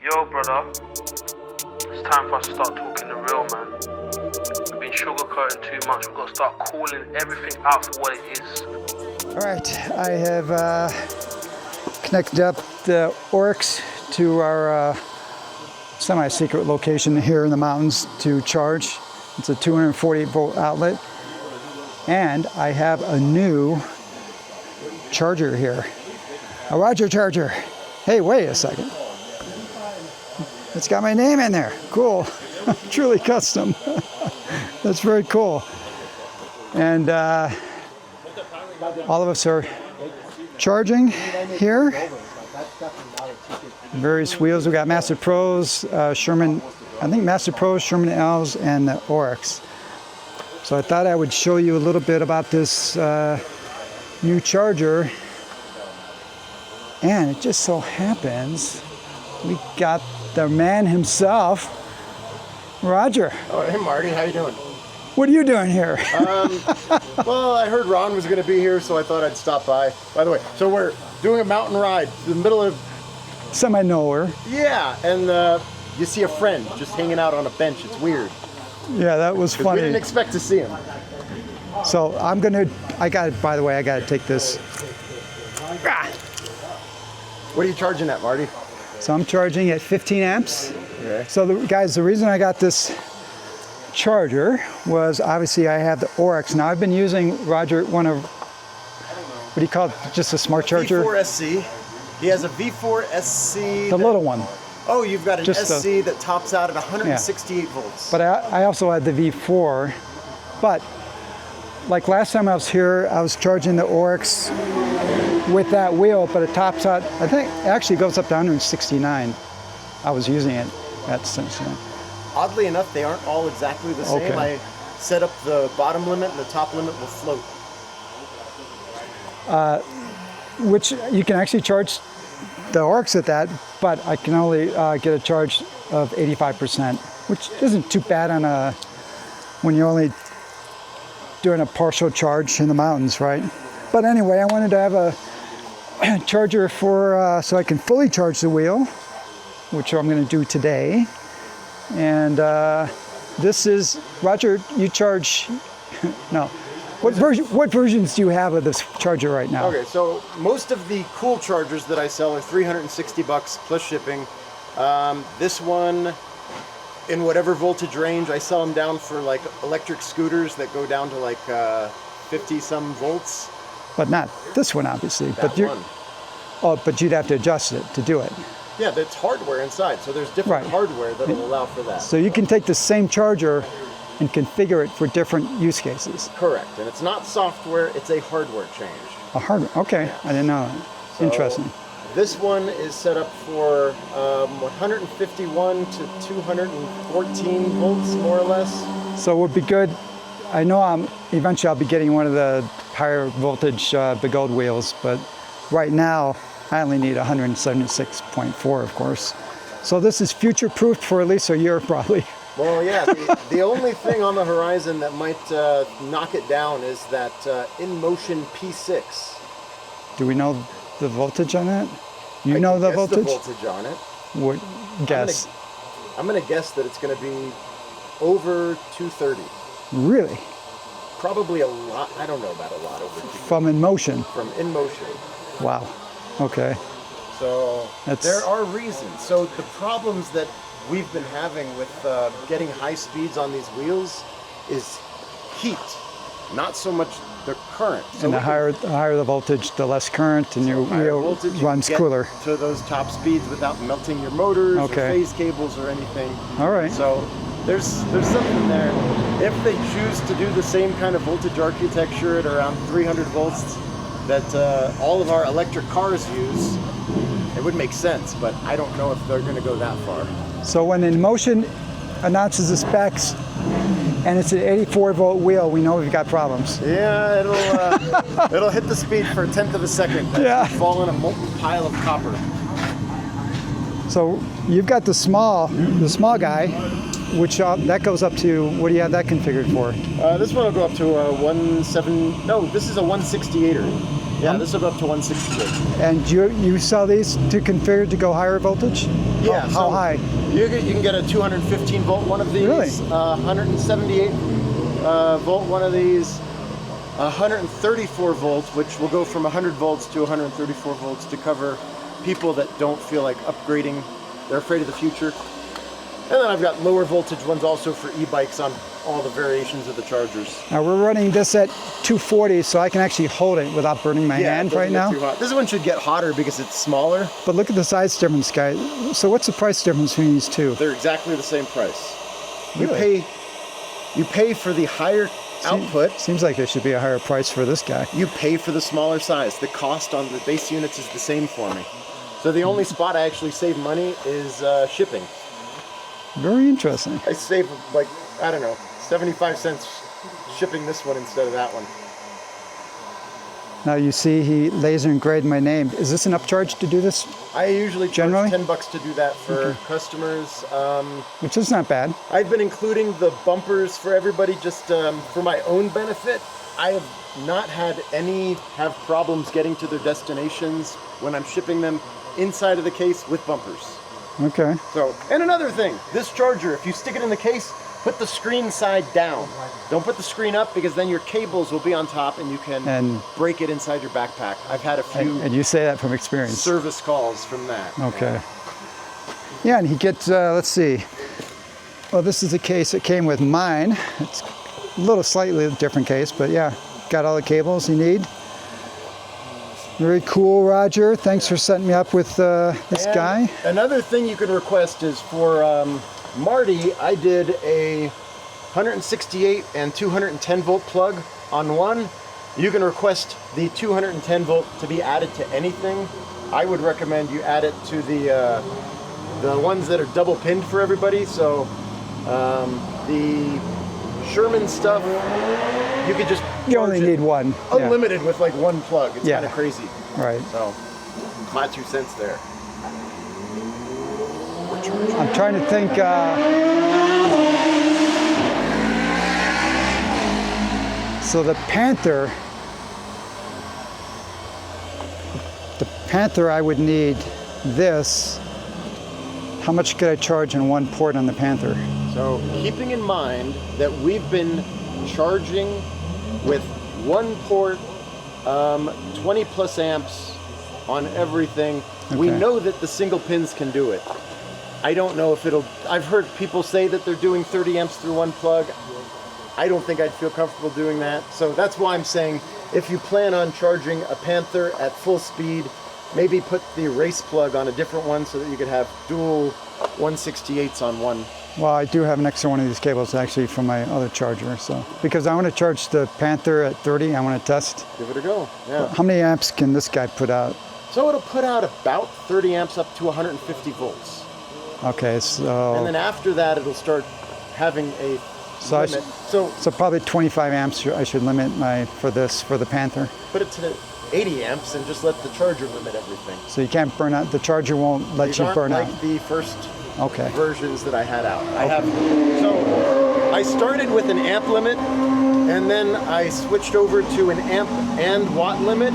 Yo, brother. It's time for us to start talking the real, man. We've been sugarcoating too much. We've got to start calling everything out for what it is. All right, I have connected up the Oryx to our semi-secret location here in the mountains to charge. It's a 248 volt outlet. And I have a new charger here. A Roger charger. Hey, wait a second. It's got my name in there. Cool. Truly custom. That's very cool. And all of us are charging here. Various wheels. We've got Master Pros, Sherman, I think Master Pros, Sherman L's, and the Oryx. So I thought I would show you a little bit about this new charger. And it just so happens we got the man himself, Roger. Oh, hey Marty, how you doing? What are you doing here? Well, I heard Ron was going to be here, so I thought I'd stop by. By the way, so we're doing a mountain ride in the middle of... Semi-nowhere. Yeah, and you see a friend just hanging out on a bench. It's weird. Yeah, that was funny. We didn't expect to see him. So by the way, I got to take this. What are you charging at, Marty? So I'm charging at 15 amps. Okay. So the reason I got this charger was obviously I have the Oryx. Now I've been using Roger, what do you call it? Just a smart charger? V4 SC. He has a V4 SC. The little one. Oh, you've got an Just SC that tops out at 168 volts. But I also had the V4. But like last time I was here, I was charging the Oryx with that wheel, but it tops out, I think it actually goes up to 169. I was using it at 69. Oddly enough, they aren't all exactly the same. Okay. I set up the bottom limit and the top limit will float. Which you can actually charge the Oryx at that, but I can only get a charge of 85%, which isn't too bad when you're only doing a partial charge in the mountains, right? But anyway, I wanted to have a charger so I can fully charge the wheel, which I'm going to do today. And this is, Roger, you charge, no. What versions do you have of this charger right now? Okay, so most of the cool chargers that I sell are $360 plus shipping. This one, in whatever voltage range, I sell them down for like electric scooters that go down to like 50 some volts. But not this one, obviously. That one. Oh, but you'd have to adjust it to do it. Yeah, that's hardware inside, so there's different hardware that will allow for that. So you can take the same charger and configure it for different use cases. Correct, and it's not software, it's a hardware change. A hardware, okay, Yeah. I didn't know that. So Interesting. This one is set up for 151 to 214 volts, more or less. So it would be good, I know eventually I'll be getting one of the higher voltage big old wheels, but right now I only need 176.4, of course. So this is future-proofed for at least a year, probably. Well, yeah, the only thing on the horizon that might knock it down is that in-motion P6. Do we know the voltage on that? You know the voltage? The voltage on it. What guess? I'm gonna guess that it's gonna be over 230. Really? Probably a lot. I don't know about a lot over 230. From in motion? From in motion. Wow. Okay. So there are reasons. So the problems that we've been having with getting high speeds on these wheels is heat, not so much the current. So And the higher the voltage, the less current, and your wheel runs cooler. To those top speeds without melting your motors or phase cables or anything. All right. So there's something there. If they choose to do the same kind of voltage architecture at around 300 volts that all of our electric cars use, it would make sense, but I don't know if they're going to go that far. So when InMotion announces the specs and it's an 84 volt wheel, we know we've got problems. Yeah, it'll hit the speed for a tenth of a second. Yeah. Fall in a molten pile of copper. So you've got the small guy. which that goes up to, what do you have that configured for? This one will go up to this is a 168er. Yeah, this will go up to 168. And you sell these to configure to go higher voltage? Yeah. How high? You can get a 215 volt one of these. Really? 178 volt one of these. 134 volts, which will go from 100 volts to 134 volts to cover people that don't feel like upgrading. They're afraid of the future. And then I've got lower voltage ones also for e-bikes on all the variations of the chargers. Now we're running this at 240, so I can actually hold it without burning my hand right now. Too hot. This one should get hotter because it's smaller. But look at the size difference, guys. So what's the price difference between these two? They're exactly the same price. Really? You pay for the higher output. Seems like there should be a higher price for this guy. You pay for the smaller size. The cost on the base units is the same for me. So the only spot I actually save money is shipping. Very interesting. I save like, I don't know, 75 cents shipping this one instead of that one. Now you see he laser engraved my name. Is this an upcharge to do this? I usually Generally? charge $10 to do that for customers. Which is not bad. I've been including the bumpers for everybody just for my own benefit. I have not had any have problems getting to their destinations when I'm shipping them inside of the case with bumpers. Okay. So, and another thing, this charger, if you stick it in the case, put the screen side down. Don't put the screen up because then your cables will be on top and you can break it inside your backpack. I've had a few and you say that from experience. Service calls from that. Okay. Yeah, and he gets, let's see. Well, this is the case that came with mine. It's a little slightly different case, but yeah, got all the cables you need. Very cool, Roger. Thanks for setting me up with this guy. Another thing you can request is for Marty, I did a 168 and 210 volt plug on one. You can request the 210 volt to be added to anything. I would recommend you add it to the ones that are double pinned for everybody. So the Sherman stuff, you could just you only need one. Unlimited with like one plug. It's kind of crazy. Right. So my 2 cents there. I'm trying to think. So the Panther, I would need this. How much could I charge in one port on the Panther? So keeping in mind that we've been charging with one port, 20 plus amps on everything. Okay. We know that the single pins can do it. I don't know if I've heard people say that they're doing 30 amps through one plug. I don't think I'd feel comfortable doing that. So that's why I'm saying if you plan on charging a Panther at full speed, maybe put the race plug on a different one so that you could have dual 168s on one. Well, I do have an extra one of these cables actually from my other charger. So because I want to charge the Panther at 30, I want to test. Give it a go, yeah. How many amps can this guy put out? So it'll put out about 30 amps up to 150 volts. Okay, so... And then after that, it'll start having a limit. So probably 25 amps I should limit for the Panther. Put it to 80 amps and just let the charger limit everything. So you can't burn out, the charger won't let you burn out? Like the first okay. versions that I had out. So I started with an amp limit, and then I switched over to an amp and watt limit,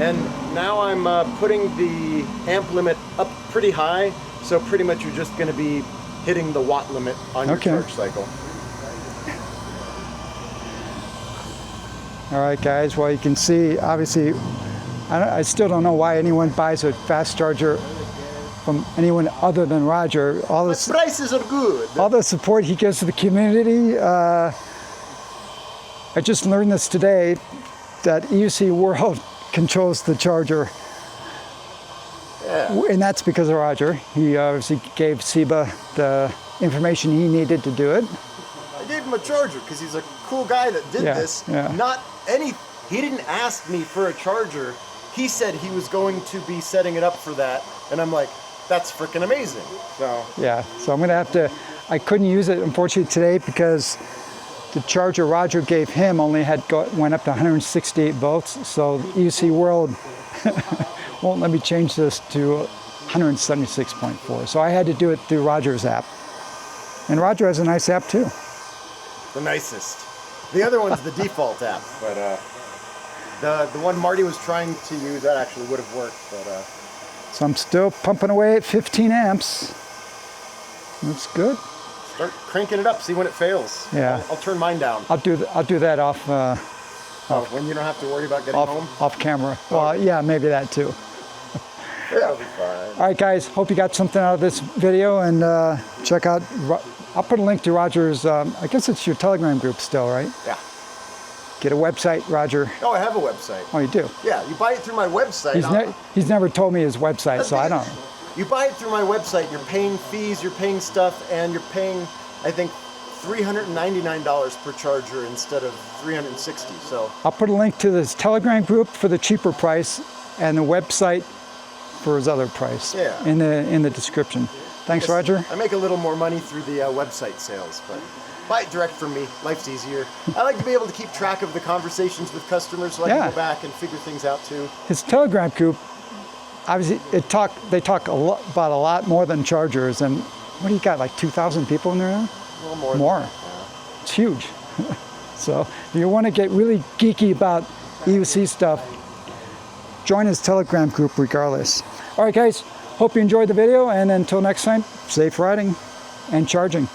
and now I'm putting the amp limit up pretty high, so pretty much you're just going to be hitting the watt limit on your charge cycle. All right, guys, well, you can see, obviously, I still don't know why anyone buys a fast charger from anyone other than Roger. The prices are good. All the support he gives to the community. I just learned this today, that EUC World controls the charger. Yeah. And that's because of Roger. He obviously gave Seba the information he needed to do it. I gave him a charger because he's a cool guy that did this. Yeah. He didn't ask me for a charger. He said he was going to be setting it up for that, and I'm like, that's freaking amazing. So yeah, so I'm gonna have to. I couldn't use it unfortunately today because the charger Roger gave him only went up to 168 volts. So EUC World won't let me change this to 176.4. So I had to do it through Roger's app. And Roger has a nice app too. The nicest. The other one's the default app, but the one Marty was trying to use, that actually would have worked, but So I'm still pumping away at 15 amps. That's good. start cranking it up, see when it fails. Yeah. I'll turn mine down. I'll do that off When you don't have to worry about getting home. off camera. Well, yeah, maybe that too. That'll be fine. All right, guys. Hope you got something out of this video, and check out. I'll put a link to Roger's. I guess it's your Telegram group still, right? Yeah. Get a website, Roger. Oh, I have a website. Oh, you do. Yeah, you buy it through my website. He's never told me his website, so I don't know. You buy it through my website, you're paying fees, you're paying stuff, and you're paying, I think, $399 per charger instead of $360. So I'll put a link to this Telegram group for the cheaper price, and the website for his other price. Yeah. In the description. Thanks, Roger. I make a little more money through the website sales, but buy it direct from me. Life's easier. I like to be able to keep track of the conversations with customers, so I can go back and figure things out too. His Telegram group, obviously, they talk about a lot more than chargers. And what do you got? Like 2,000 people in there now? A little more. More. It's huge. So if you want to get really geeky about EUC stuff, join his Telegram group regardless. All right, guys. Hope you enjoyed the video, and until next time, safe riding and charging.